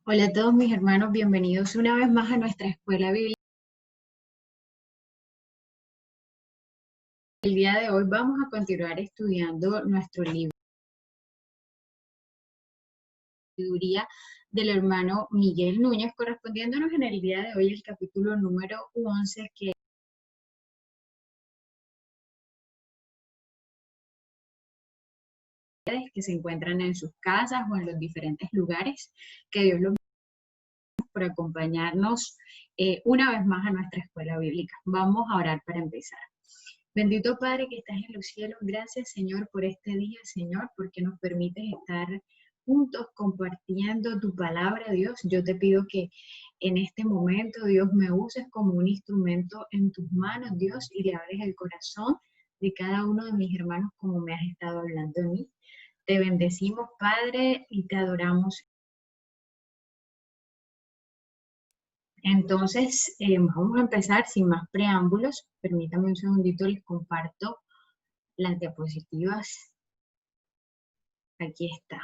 Hola a todos mis hermanos, bienvenidos una vez más a nuestra escuela bíblica. El día de hoy vamos a continuar estudiando nuestro libro de sabiduría del hermano Miguel Núñez, correspondiéndonos en el día de hoy el capítulo número 11, que se encuentran en sus casas o en los diferentes lugares. Que Dios los bendiga por acompañarnos una vez más a nuestra escuela bíblica. Vamos a orar para empezar. Bendito Padre que estás en los cielos, gracias Señor por este día, Señor, porque nos permites estar juntos compartiendo tu palabra, Dios. Yo te pido que en este momento, Dios, me uses como un instrumento en tus manos, Dios, y le abres el corazón de cada uno de mis hermanos como me has estado hablando a mí. Te bendecimos, Padre, y te adoramos. Entonces, vamos a empezar sin más preámbulos. Permítame un segundito, les comparto las diapositivas. Aquí está.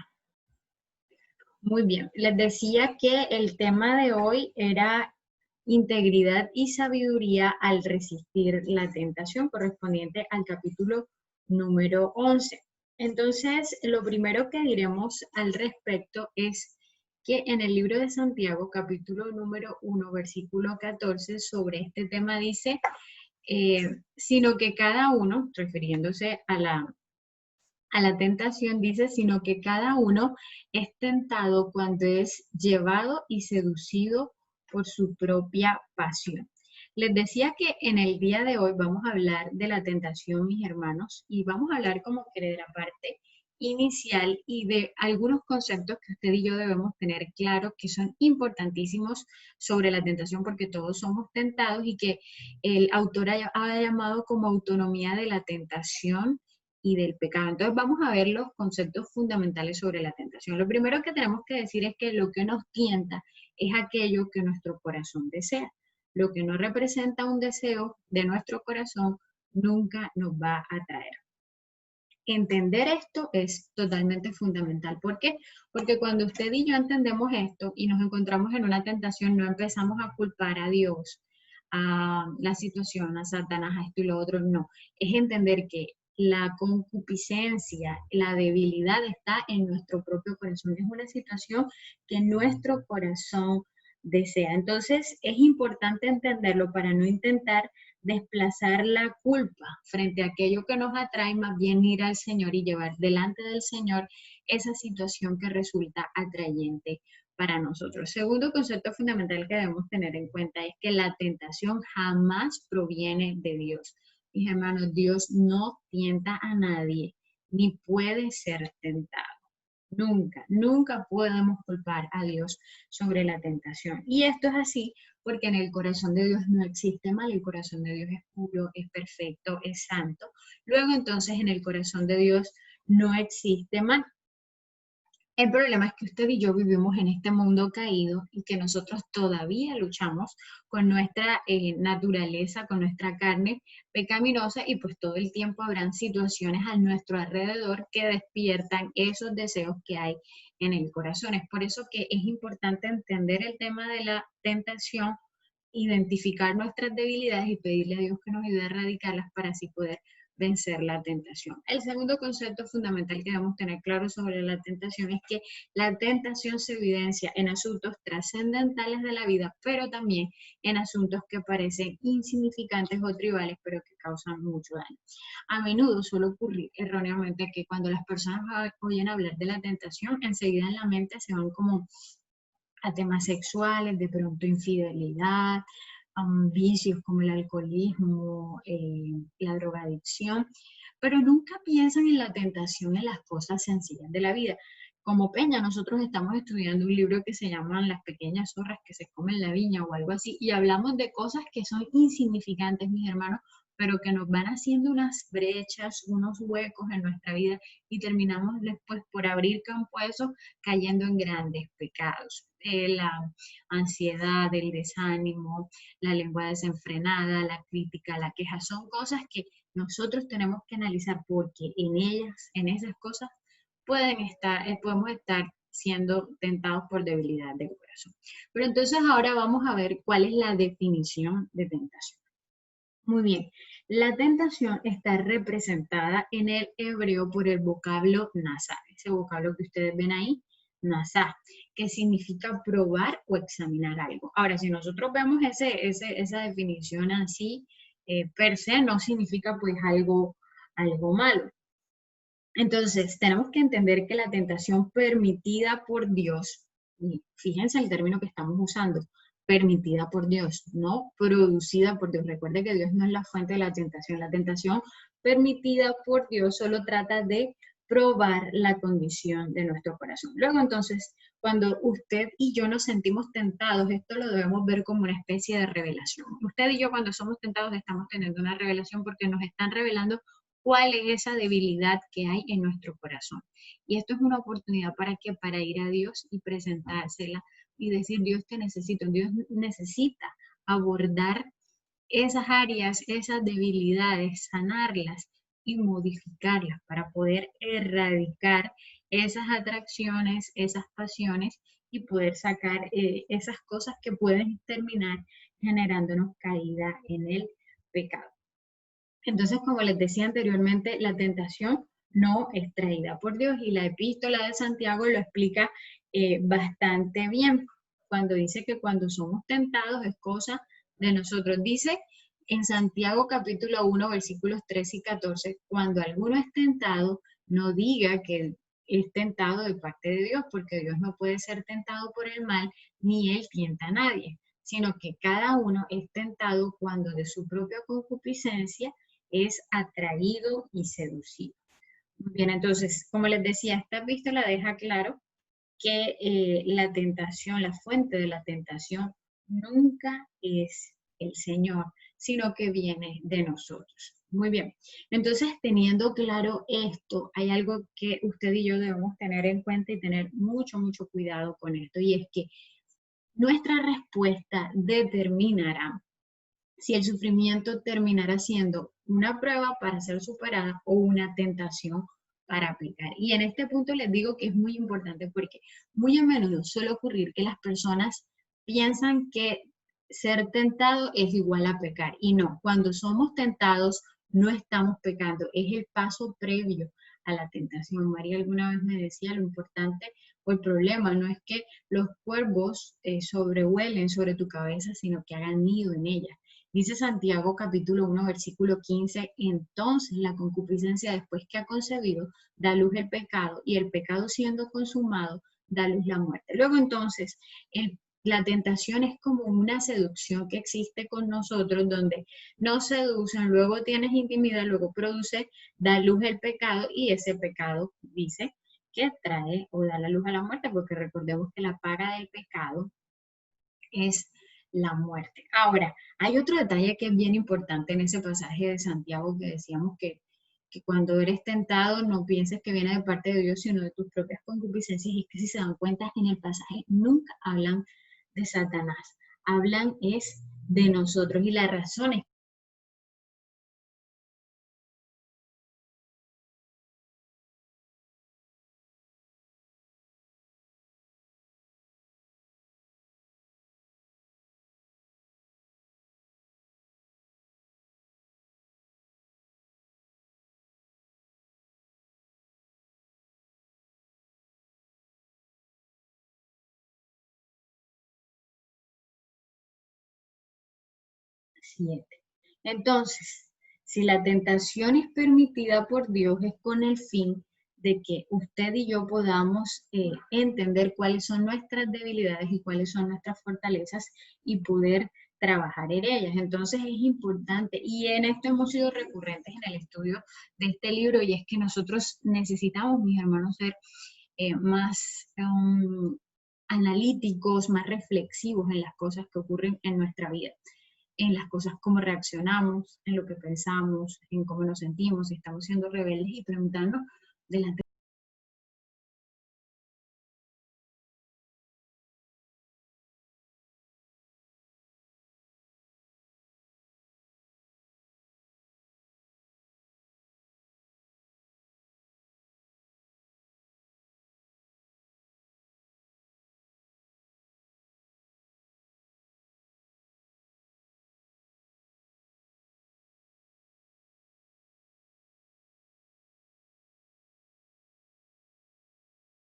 Muy bien, les decía que el tema de hoy era integridad y sabiduría al resistir la tentación, correspondiente al capítulo número 11. Entonces, lo primero que diremos al respecto es que en el libro de Santiago, capítulo número 1, versículo 14, sobre este tema dice, sino que cada uno, refiriéndose a la tentación, dice, sino que cada uno es tentado cuando es llevado y seducido por su propia pasión. Les decía que en el día de hoy vamos a hablar de la tentación, mis hermanos, y vamos a hablar como que de la parte inicial y de algunos conceptos que usted y yo debemos tener claro que son importantísimos sobre la tentación, porque todos somos tentados y que el autor ha llamado como autonomía de la tentación y del pecado. Entonces vamos a ver los conceptos fundamentales sobre la tentación. Lo primero que tenemos que decir es que lo que nos tienta es aquello que nuestro corazón desea. Lo que no representa un deseo de nuestro corazón nunca nos va a atraer. Entender esto es totalmente fundamental. ¿Por qué? Porque cuando usted y yo entendemos esto y nos encontramos en una tentación, no empezamos a culpar a Dios, a la situación, a Satanás, a esto y lo otro, no. Es entender que la concupiscencia, la debilidad está en nuestro propio corazón. Es una situación que nuestro corazón desea. Entonces, es importante entenderlo para no intentar desplazar la culpa frente a aquello que nos atrae, más bien ir al Señor y llevar delante del Señor esa situación que resulta atrayente para nosotros. Segundo concepto fundamental que debemos tener en cuenta es que la tentación jamás proviene de Dios. Mis hermanos, Dios no tienta a nadie, ni puede ser tentado. Nunca, nunca podemos culpar a Dios sobre la tentación. Y esto es así porque en el corazón de Dios no existe mal, el corazón de Dios es puro, es perfecto, es santo. Luego entonces en el corazón de Dios no existe mal. El problema es que usted y yo vivimos en este mundo caído y que nosotros todavía luchamos con nuestra naturaleza, con nuestra carne pecaminosa, y pues todo el tiempo habrán situaciones a nuestro alrededor que despiertan esos deseos que hay en el corazón. Es por eso que es importante entender el tema de la tentación, identificar nuestras debilidades y pedirle a Dios que nos ayude a erradicarlas para así poder vencer la tentación. El segundo concepto fundamental que debemos tener claro sobre la tentación es que la tentación se evidencia en asuntos trascendentales de la vida, pero también en asuntos que parecen insignificantes o tribales, pero que causan mucho daño. A menudo suele ocurrir erróneamente que cuando las personas oyen hablar de la tentación, enseguida en la mente se van como a temas sexuales, de pronto infidelidad, vicios como el alcoholismo, la drogadicción, pero nunca piensan en la tentación, en las cosas sencillas de la vida. Como Peña, nosotros estamos estudiando un libro que se llama Las pequeñas zorras que se comen la viña o algo así, y hablamos de cosas que son insignificantes, mis hermanos, pero que nos van haciendo unas brechas, unos huecos en nuestra vida y terminamos después por abrir campo a eso cayendo en grandes pecados. La ansiedad, el desánimo, la lengua desenfrenada, la crítica, la queja, son cosas que nosotros tenemos que analizar porque en ellas, en esas cosas, podemos estar siendo tentados por debilidad del corazón. Pero entonces ahora vamos a ver cuál es la definición de tentación. Muy bien, la tentación está representada en el hebreo por el vocablo nasá, ese vocablo que ustedes ven ahí, nasá, que significa probar o examinar algo. Ahora, si nosotros vemos esa definición así, per se no significa pues algo malo. Entonces, tenemos que entender que la tentación permitida por Dios, y fíjense el término que estamos usando, permitida por Dios, no producida por Dios. Recuerde que Dios no es la fuente de la tentación. La tentación permitida por Dios solo trata de probar la condición de nuestro corazón. Luego, entonces, cuando usted y yo nos sentimos tentados, esto lo debemos ver como una especie de revelación. Usted y yo cuando somos tentados estamos teniendo una revelación porque nos están revelando cuál es esa debilidad que hay en nuestro corazón. Y esto es una oportunidad para que para ir a Dios y presentársela y decir, Dios te necesito, Dios necesita abordar esas áreas, esas debilidades, sanarlas y modificarlas para poder erradicar esas atracciones, esas pasiones y poder sacar esas cosas que pueden terminar generándonos caída en el pecado. Entonces, como les decía anteriormente, la tentación no es traída por Dios y la epístola de Santiago lo explica bastante bien cuando dice que cuando somos tentados es cosa de nosotros. Dice en Santiago capítulo 1 versículos 13 y 14, cuando alguno es tentado, no diga que es tentado de parte de Dios, porque Dios no puede ser tentado por el mal, ni él tienta a nadie, sino que cada uno es tentado cuando de su propia concupiscencia es atraído y seducido. Bien, entonces, como les decía, esta epístola deja claro que la tentación, la fuente de la tentación, nunca es el Señor, sino que viene de nosotros. Muy bien, entonces teniendo claro esto, hay algo que usted y yo debemos tener en cuenta y tener mucho cuidado con esto, y es que nuestra respuesta determinará si el sufrimiento terminará siendo una prueba para ser superada o una tentación para aplicar. Y en este punto les digo que es muy importante porque muy a menudo suele ocurrir que las personas piensan que ser tentado es igual a pecar. Y no, cuando somos tentados no estamos pecando, es el paso previo a la tentación. María alguna vez me decía lo importante o el problema no es que los cuervos sobrevuelen sobre tu cabeza, sino que hagan nido en ella. Dice Santiago capítulo 1, versículo 15, entonces la concupiscencia después que ha concebido da luz el pecado y el pecado siendo consumado da luz la muerte. Luego entonces la tentación es como una seducción que existe con nosotros donde nos seducen, luego tienes intimidad, luego produce, da luz el pecado y ese pecado dice que trae o da la luz a la muerte porque recordemos que la paga del pecado es la muerte. Ahora, hay otro detalle que es bien importante en ese pasaje de Santiago que decíamos que cuando eres tentado no pienses que viene de parte de Dios, sino de tus propias concupiscencias. Y es que si se dan cuenta, en el pasaje nunca hablan de Satanás, hablan es de nosotros y la razón es siete. Entonces, si la tentación es permitida por Dios, es con el fin de que usted y yo podamos entender cuáles son nuestras debilidades y cuáles son nuestras fortalezas y poder trabajar en ellas. Entonces es importante, y en esto hemos sido recurrentes en el estudio de este libro, y es que nosotros necesitamos, mis hermanos, ser más analíticos, más reflexivos en las cosas que ocurren en nuestra vida, en las cosas como reaccionamos, en lo que pensamos, en cómo nos sentimos, si estamos siendo rebeldes y preguntarnos delante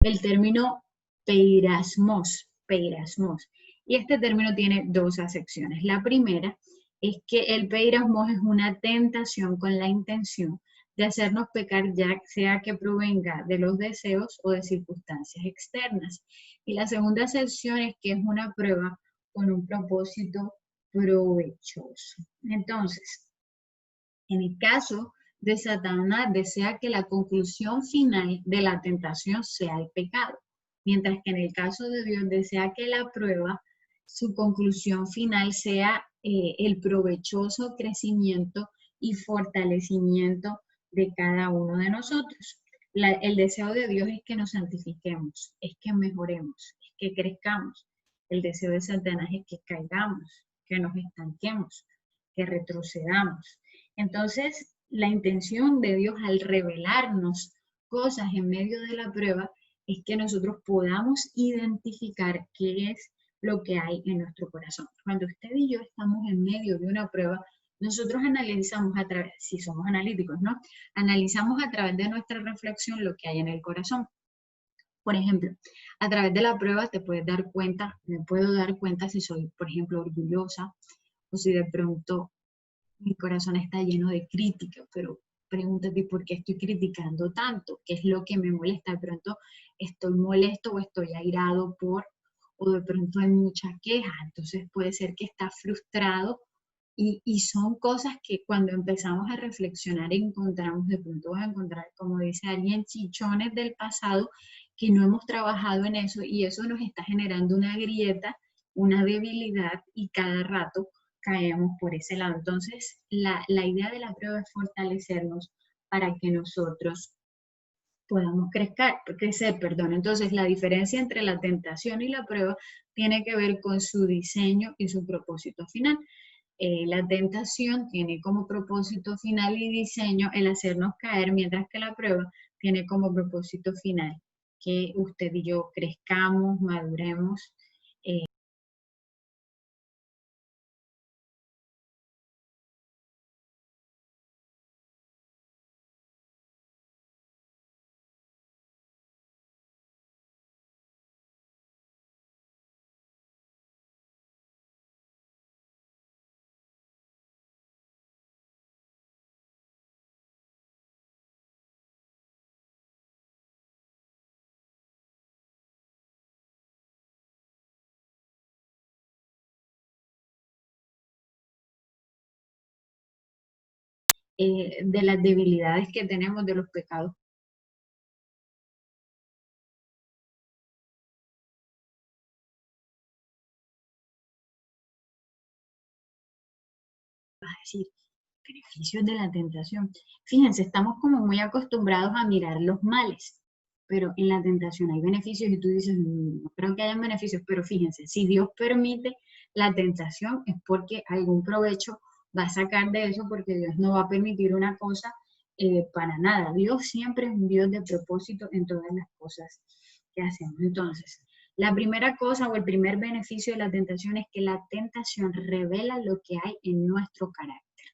el término peirasmos, peirasmos. Y este término tiene dos acepciones. La primera es que el peirasmos es una tentación con la intención de hacernos pecar, ya sea que provenga de los deseos o de circunstancias externas. Y la segunda acepción es que es una prueba con un propósito provechoso. Entonces, en el caso de Satanás, desea que la conclusión final de la tentación sea el pecado, mientras que en el caso de Dios desea que la prueba, su conclusión final sea el provechoso crecimiento y fortalecimiento de cada uno de nosotros. El deseo de Dios es que nos santifiquemos, es que mejoremos, es que crezcamos. El deseo de Satanás es que caigamos, que nos estanquemos, que retrocedamos. Entonces, la intención de Dios al revelarnos cosas en medio de la prueba es que nosotros podamos identificar qué es lo que hay en nuestro corazón. Cuando usted y yo estamos en medio de una prueba, nosotros analizamos a través, si somos analíticos, ¿no? Analizamos a través de nuestra reflexión lo que hay en el corazón. Por ejemplo, a través de la prueba te puedes dar cuenta, me puedo dar cuenta si soy, por ejemplo, orgullosa o si de pronto mi corazón está lleno de crítica, pero pregúntate por qué estoy criticando tanto, qué es lo que me molesta. De pronto estoy molesto o estoy airado por, o de pronto hay mucha queja, entonces puede ser que está frustrado y son cosas que cuando empezamos a reflexionar encontramos, de pronto vas a encontrar, como dice alguien, chichones del pasado que no hemos trabajado en eso y eso nos está generando una grieta, una debilidad y cada rato caemos por ese lado. Entonces, la idea de la prueba es fortalecernos para que nosotros podamos crecer, perdón. Entonces, la diferencia entre la tentación y la prueba tiene que ver con su diseño y su propósito final. La tentación tiene como propósito final y diseño el hacernos caer, mientras que la prueba tiene como propósito final que usted y yo crezcamos, maduremos. De las debilidades que tenemos, de los pecados. Vas a decir, beneficios de la tentación. Fíjense, estamos como muy acostumbrados a mirar los males, pero en la tentación hay beneficios y tú dices, no creo que haya beneficios, pero fíjense, si Dios permite la tentación es porque algún provecho va a sacar de eso, porque Dios no va a permitir una cosa para nada. Dios siempre es un Dios de propósito en todas las cosas que hacemos. Entonces, la primera cosa o el primer beneficio de la tentación es que la tentación revela lo que hay en nuestro carácter.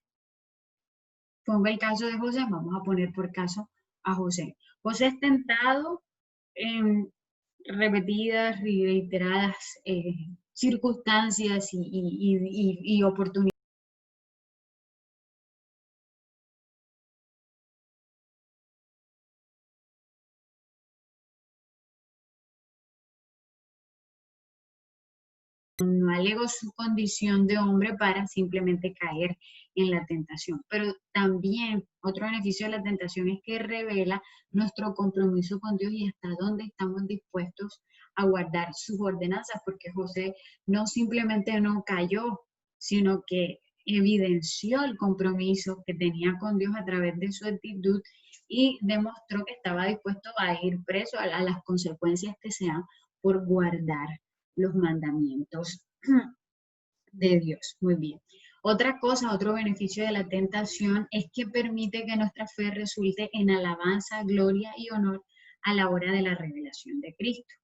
Pongo el caso de José, vamos a poner por caso a José. José es tentado en repetidas y reiteradas circunstancias y oportunidades. No alegó su condición de hombre para simplemente caer en la tentación. Pero también otro beneficio de la tentación es que revela nuestro compromiso con Dios y hasta dónde estamos dispuestos a guardar sus ordenanzas, porque José no simplemente no cayó, sino que evidenció el compromiso que tenía con Dios a través de su actitud y demostró que estaba dispuesto a ir preso a las consecuencias que sean por guardar los mandamientos de Dios. Muy bien. Otra cosa, otro beneficio de la tentación es que permite que nuestra fe resulte en alabanza, gloria y honor a la hora de la revelación de Cristo.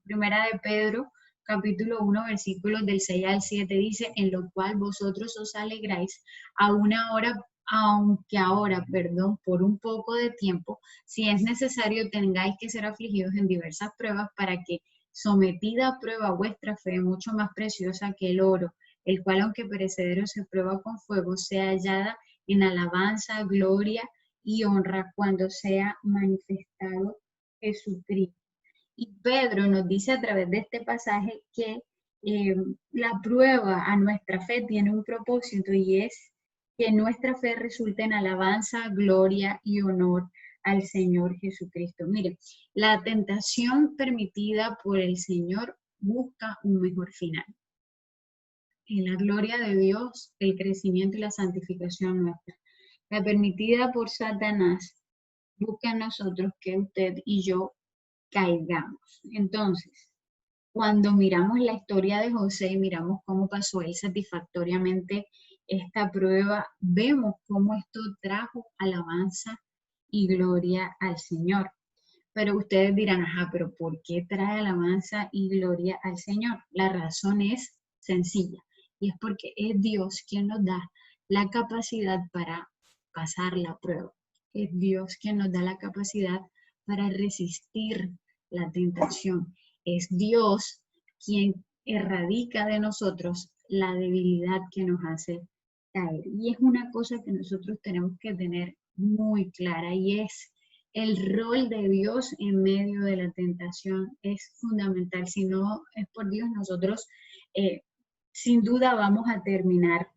Primera de Pedro, capítulo 1, versículos del 6 al 7 dice, en lo cual vosotros os alegráis, aunque ahora, perdón, por un poco de tiempo, si es necesario, tengáis que ser afligidos en diversas pruebas para que sometida a prueba vuestra fe, mucho más preciosa que el oro, el cual aunque perecedero se prueba con fuego, sea hallada en alabanza, gloria y honra cuando sea manifestado Jesucristo. Y Pedro nos dice a través de este pasaje que eh, la prueba a nuestra fe tiene un propósito y es que nuestra fe resulte en alabanza, gloria y honor al Señor Jesucristo. Mire, la tentación permitida por el Señor busca un mejor final. En la gloria de Dios, el crecimiento y la santificación nuestra. La permitida por Satanás busca en nosotros que usted y yo caigamos. Entonces, cuando miramos la historia de José y miramos cómo pasó él satisfactoriamente esta prueba, vemos cómo esto trajo alabanza y gloria al Señor. Pero ustedes dirán, ajá, pero ¿por qué trae alabanza y gloria al Señor? La razón es sencilla y es porque es Dios quien nos da la capacidad para pasar la prueba. Es Dios quien nos da la capacidad para resistir la tentación. Es Dios quien erradica de nosotros la debilidad que nos hace caer. Y es una cosa que nosotros tenemos que tener muy clara y es el rol de Dios en medio de la tentación es fundamental. Si no es por Dios, nosotros sin duda vamos a terminar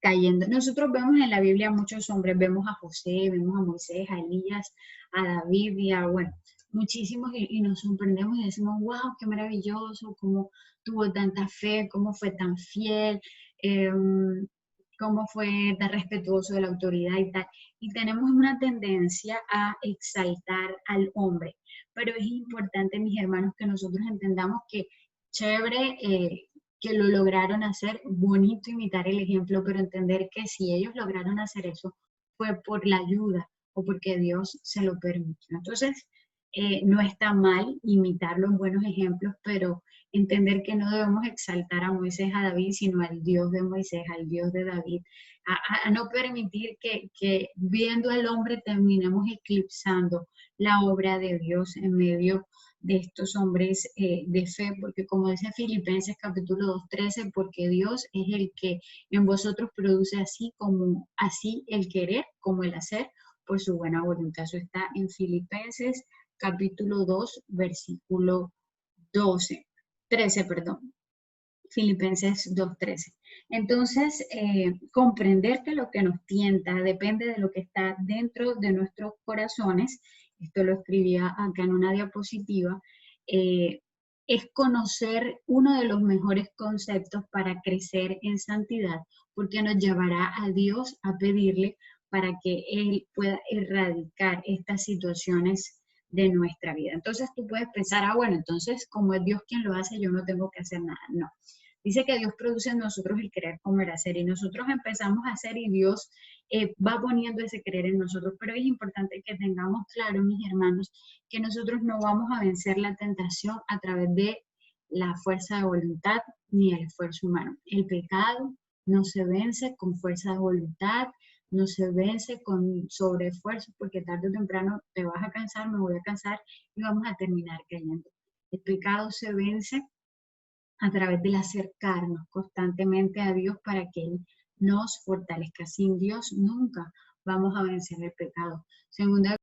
cayendo. Nosotros vemos en la Biblia a muchos hombres, vemos a José, vemos a Moisés, a Elías, a David y a, bueno, muchísimos y nos sorprendemos y decimos, wow, qué maravilloso, cómo tuvo tanta fe, cómo fue tan fiel, cómo fue tan respetuoso de la autoridad y tal. Y tenemos una tendencia a exaltar al hombre, pero es importante, mis hermanos, que nosotros entendamos que chévere, que lo lograron hacer, bonito imitar el ejemplo, pero entender que si ellos lograron hacer eso fue por la ayuda o porque Dios se lo permitió. Entonces, no está mal imitar los buenos ejemplos, pero entender que no debemos exaltar a Moisés, a David, sino al Dios de Moisés, al Dios de David, a no permitir que viendo al hombre terminemos eclipsando la obra de Dios en medio de estos hombres de fe, porque como dice Filipenses capítulo 2:13, porque Dios es el que en vosotros produce así el querer como el hacer por su buena voluntad. Eso está en Filipenses capítulo 2, versículo 13, perdón. Filipenses 2:13. Entonces, comprender que lo que nos tienta depende de lo que está dentro de nuestros corazones, esto lo escribía acá en una diapositiva, es conocer uno de los mejores conceptos para crecer en santidad, porque nos llevará a Dios a pedirle para que Él pueda erradicar estas situaciones de nuestra vida. Entonces tú puedes pensar, bueno, entonces como es Dios quien lo hace, yo no tengo que hacer nada. No. Dice que Dios produce en nosotros el querer, comer, hacer, y nosotros empezamos a hacer y Dios va poniendo ese querer en nosotros. Pero es importante que tengamos claro, mis hermanos, que nosotros no vamos a vencer la tentación a través de la fuerza de voluntad ni el esfuerzo humano. El pecado no se vence con fuerza de voluntad, no se vence con sobreesfuerzo, porque tarde o temprano te vas a cansar, me voy a cansar y vamos a terminar cayendo. El pecado se vence a través del acercarnos constantemente a Dios para que Él nos fortalezca. Sin Dios nunca vamos a vencer el pecado. Segunda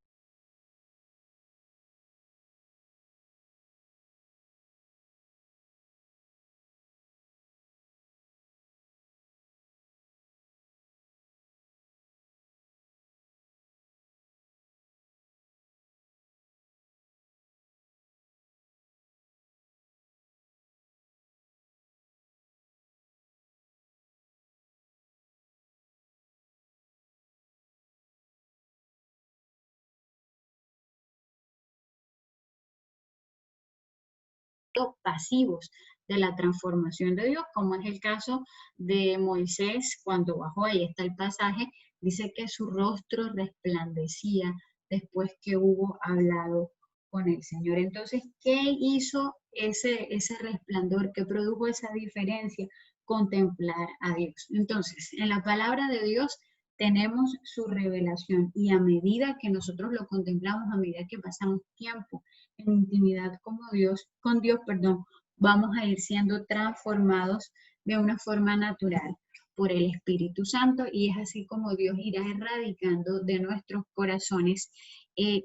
pasivos de la transformación de Dios, como es el caso de Moisés cuando bajó, ahí está el pasaje, dice que su rostro resplandecía después que hubo hablado con el Señor. Entonces, ¿qué hizo ese resplandor? ¿Qué produjo esa diferencia? Contemplar a Dios. Entonces, en la palabra de Dios tenemos su revelación y a medida que nosotros lo contemplamos, a medida que pasamos tiempo en intimidad con Dios, perdón, vamos a ir siendo transformados de una forma natural por el Espíritu Santo y es así como Dios irá erradicando de nuestros corazones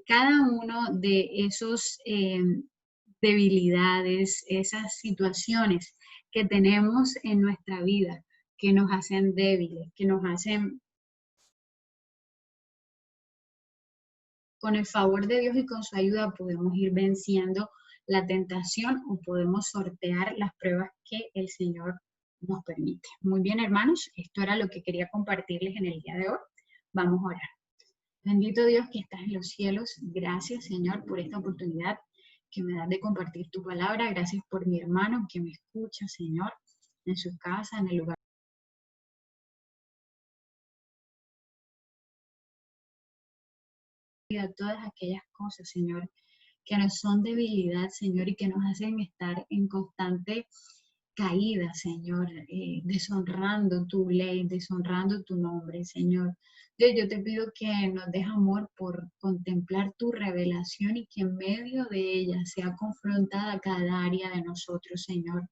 cada uno de esos debilidades, esas situaciones que tenemos en nuestra vida que nos hacen débiles, que nos hacen, con el favor de Dios y con su ayuda, podemos ir venciendo la tentación o podemos sortear las pruebas que el Señor nos permite. Muy bien, hermanos, esto era lo que quería compartirles en el día de hoy. Vamos a orar. Bendito Dios que estás en los cielos. Gracias, Señor, por esta oportunidad que me das de compartir tu palabra. Gracias por mi hermano que me escucha, Señor, en su casa, en el lugar. Todas aquellas cosas, Señor, que nos son debilidad, Señor, y que nos hacen estar en constante caída, Señor, deshonrando tu ley, deshonrando tu nombre, Señor. Dios, yo te pido que nos des amor por contemplar tu revelación y que en medio de ella sea confrontada cada área de nosotros, Señor.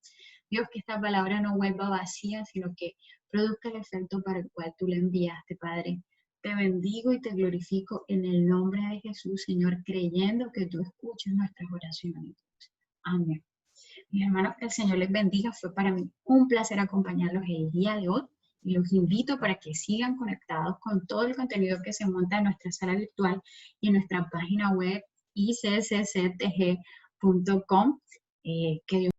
Dios, que esta palabra no vuelva vacía, sino que produzca el efecto para el cual tú la enviaste, Padre. Te bendigo y te glorifico en el nombre de Jesús, Señor, creyendo que tú escuchas nuestras oraciones. Amén. Mis hermanos, que el Señor les bendiga. Fue para mí un placer acompañarlos el día de hoy. Y los invito para que sigan conectados con todo el contenido que se monta en nuestra sala virtual y en nuestra página web icctg.com. Que Dios